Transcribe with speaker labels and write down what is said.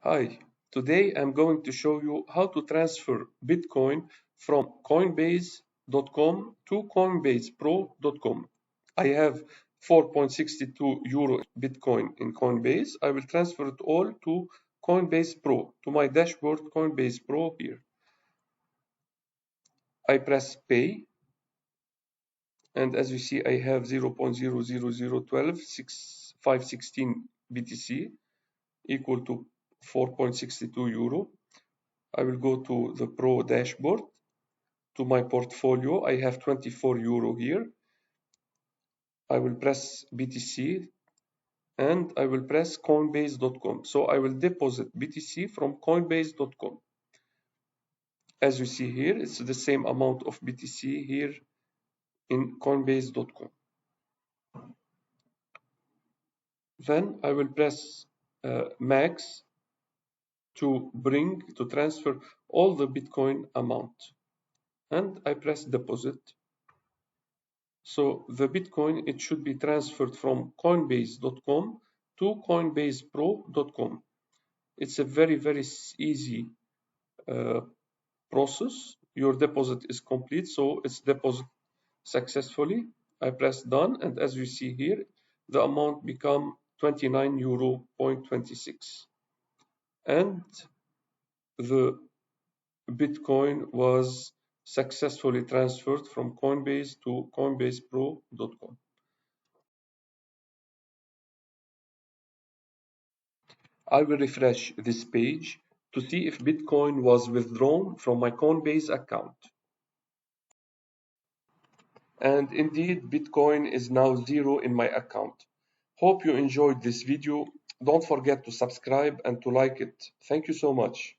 Speaker 1: Hi, today I'm going to show you how to transfer Bitcoin from coinbase.com to coinbasepro.com. I have 4.62 euro Bitcoin in Coinbase. I will transfer it all to Coinbase Pro, to my dashboard Coinbase Pro here. I press pay, and as you see, I have 0.00012516 BTC equal to 4.62 euro. I will go to the Pro dashboard. To my portfolio, I have 24 euro here. I will press BTC and I will press coinbase.com. So I will deposit BTC from coinbase.com. As you see here, it's the same amount of BTC here in coinbase.com. Then I will press max to transfer all the Bitcoin amount. And I press deposit. So the Bitcoin, it should be transferred from coinbase.com to coinbasepro.com. It's a very easy process. Your deposit is complete, so it's deposit successfully. I press done, and as you see here, the amount become 29 euro.26, and the Bitcoin was successfully transferred from Coinbase to coinbasepro.com. I will refresh this page to see if Bitcoin was withdrawn from my Coinbase account. And indeed, Bitcoin is now zero in my account. Hope you enjoyed this video. Don't forget to subscribe and to like it. Thank you so much.